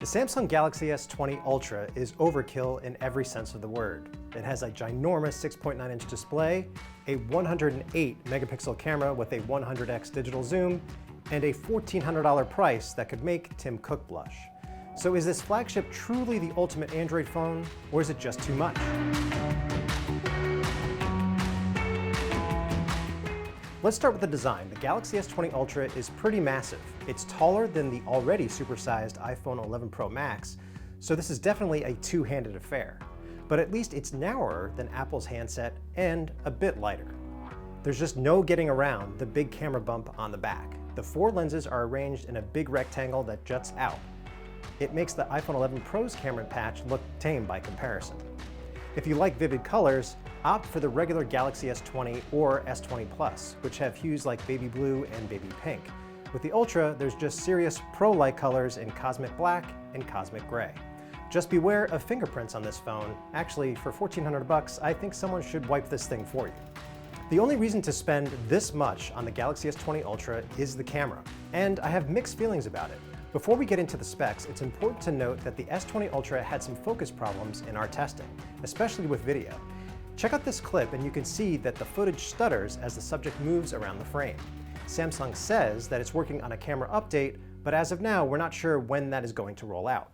The Samsung Galaxy S20 Ultra is overkill in every sense of the word. It has a ginormous 6.9-inch display, a 108 megapixel camera with a 100x digital zoom, and a $1,400 price that could make Tim Cook blush. So is this flagship truly the ultimate Android phone, or is it just too much? Let's start with the design. The Galaxy S20 Ultra is pretty massive. It's taller than the already supersized iPhone 11 Pro Max, so this is definitely a two-handed affair. But at least it's narrower than Apple's handset and a bit lighter. There's just no getting around the big camera bump on the back. The four lenses are arranged in a big rectangle that juts out. It makes the iPhone 11 Pro's camera patch look tame by comparison. If you like vivid colors, opt for the regular Galaxy S20 or S20 Plus, which have hues like baby blue and baby pink. With the Ultra, there's just serious Pro-like colors in cosmic black and cosmic gray. Just beware of fingerprints on this phone. Actually, for $1,400, I think someone should wipe this thing for you. The only reason to spend this much on the Galaxy S20 Ultra is the camera, and I have mixed feelings about it. Before we get into the specs, it's important to note that the S20 Ultra had some focus problems in our testing, especially with video. Check out this clip and you can see that the footage stutters as the subject moves around the frame. Samsung says that it's working on a camera update, but as of now, we're not sure when that is going to roll out.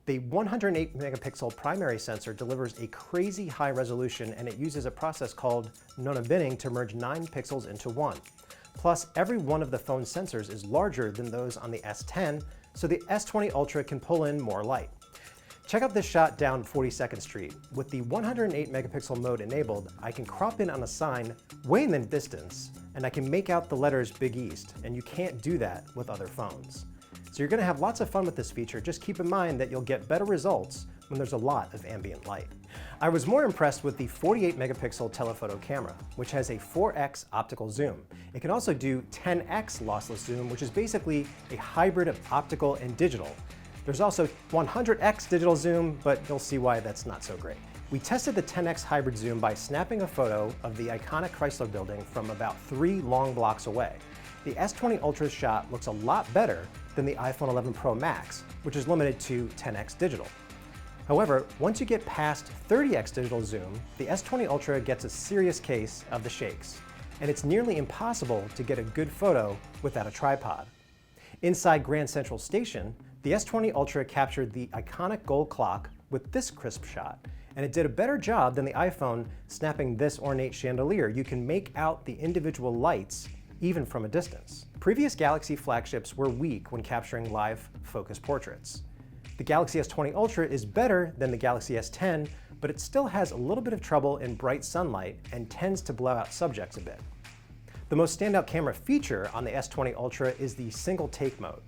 The 108 megapixel primary sensor delivers a crazy high resolution, and it uses a process called nonabinning to merge 9 pixels into one. Plus, every one of the phone's sensors is larger than those on the S10, so the S20 Ultra can pull in more light. Check out this shot down 42nd Street. With the 108 megapixel mode enabled, I can crop in on a sign way in the distance, and I can make out the letters Big East, and you can't do that with other phones. So you're going to have lots of fun with this feature. Just keep in mind that you'll get better results when there's a lot of ambient light. I was more impressed with the 48 megapixel telephoto camera, which has a 4x optical zoom. It can also do 10x lossless zoom, which is basically a hybrid of optical and digital. There's also 100x digital zoom, but you'll see why that's not so great. We tested the 10x hybrid zoom by snapping a photo of the iconic Chrysler building from about 3 long blocks away. The S20 Ultra's shot looks a lot better than the iPhone 11 Pro Max, which is limited to 10x digital. However, once you get past 30x digital zoom, the S20 Ultra gets a serious case of the shakes, and it's nearly impossible to get a good photo without a tripod. Inside Grand Central Station, the S20 Ultra captured the iconic gold clock with this crisp shot, and it did a better job than the iPhone snapping this ornate chandelier. You can make out the individual lights even from a distance. Previous Galaxy flagships were weak when capturing live focus portraits. The Galaxy S20 Ultra is better than the Galaxy S10, but it still has a little bit of trouble in bright sunlight and tends to blow out subjects a bit. The most standout camera feature on the S20 Ultra is the single take mode.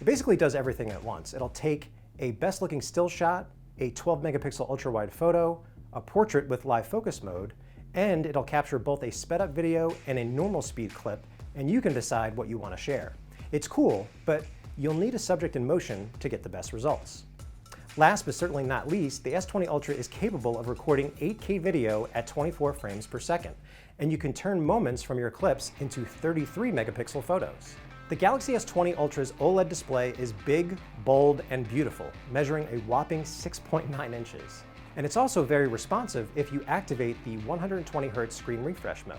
It basically does everything at once. It'll take a best looking still shot, a 12 megapixel ultra wide photo, a portrait with live focus mode, and it'll capture both a sped up video and a normal speed clip, and you can decide what you want to share. It's cool, but you'll need a subject in motion to get the best results. Last but certainly not least, the S20 Ultra is capable of recording 8K video at 24 frames per second, and you can turn moments from your clips into 33 megapixel photos. The Galaxy S20 Ultra's OLED display is big, bold, and beautiful, measuring a whopping 6.9 inches. And it's also very responsive if you activate the 120Hz screen refresh mode.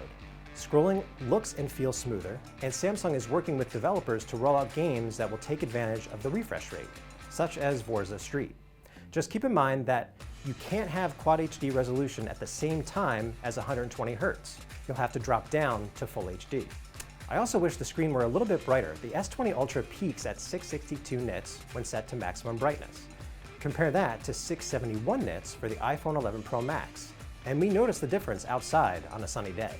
Scrolling looks and feels smoother, and Samsung is working with developers to roll out games that will take advantage of the refresh rate, such as Forza Street. Just keep in mind that you can't have Quad HD resolution at the same time as 120Hz. You'll have to drop down to Full HD. I also wish the screen were a little bit brighter. The S20 Ultra peaks at 662 nits when set to maximum brightness. Compare that to 671 nits for the iPhone 11 Pro Max, and we notice the difference outside on a sunny day.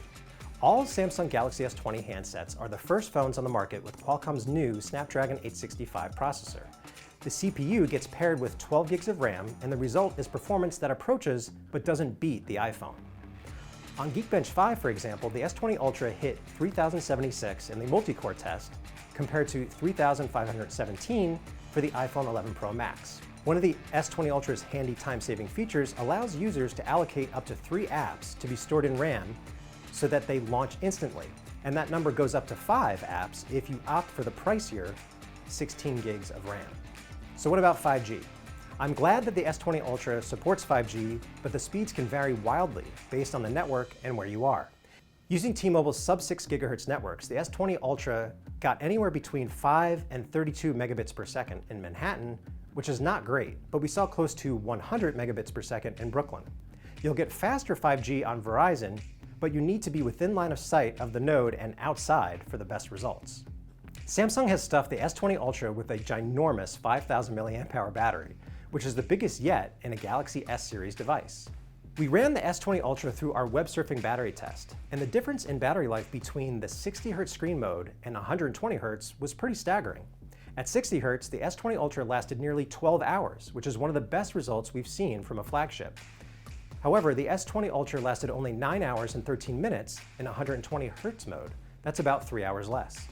All Samsung Galaxy S20 handsets are the first phones on the market with Qualcomm's new Snapdragon 865 processor. The CPU gets paired with 12 gigs of RAM, and the result is performance that approaches but doesn't beat the iPhone. On Geekbench 5, for example, the S20 Ultra hit 3076 in the multi-core test, compared to 3517 for the iPhone 11 Pro Max. One of the S20 Ultra's handy time-saving features allows users to allocate up to 3 apps to be stored in RAM so that they launch instantly, and that number goes up to 5 apps if you opt for the pricier 16 gigs of RAM. So what about 5G? I'm glad that the S20 Ultra supports 5G, but the speeds can vary wildly based on the network and where you are. Using T-Mobile's sub-6 GHz networks, the S20 Ultra got anywhere between 5 and 32 megabits per second in Manhattan, which is not great, but we saw close to 100 megabits per second in Brooklyn. You'll get faster 5G on Verizon, but you need to be within line of sight of the node and outside for the best results. Samsung has stuffed the S20 Ultra with a ginormous 5,000 mAh battery, which is the biggest yet in a Galaxy S series device. We ran the S20 Ultra through our web surfing battery test, and the difference in battery life between the 60 Hz screen mode and 120 Hz was pretty staggering. At 60 Hz, the S20 Ultra lasted nearly 12 hours, which is one of the best results we've seen from a flagship. However, the S20 Ultra lasted only 9 hours and 13 minutes in 120 Hz mode. That's about 3 hours less.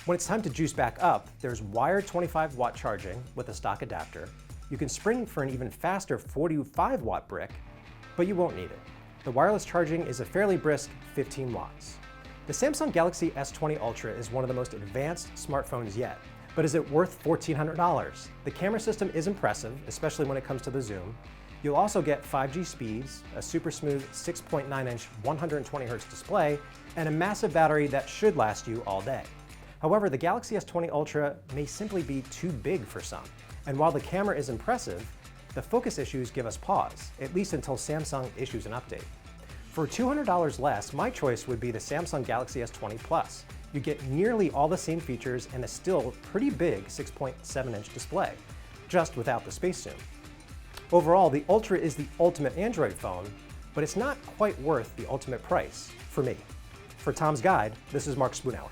When it's time to juice back up, there's wired 25-watt charging with a stock adapter. You can spring for an even faster 45-watt brick, but you won't need it. The wireless charging is a fairly brisk 15 watts. The Samsung Galaxy S20 Ultra is one of the most advanced smartphones yet, but is it worth $1,400? The camera system is impressive, especially when it comes to the zoom. You'll also get 5G speeds, a super smooth 6.9-inch 120 Hz display, and a massive battery that should last you all day. However, the Galaxy S20 Ultra may simply be too big for some, and while the camera is impressive, the focus issues give us pause, at least until Samsung issues an update. For $200 less, my choice would be the Samsung Galaxy S20 Plus. You get nearly all the same features and a still pretty big 6.7-inch display, just without the space zoom. Overall, the Ultra is the ultimate Android phone, but it's not quite worth the ultimate price for me. For Tom's Guide, this is Mark Spoonauer.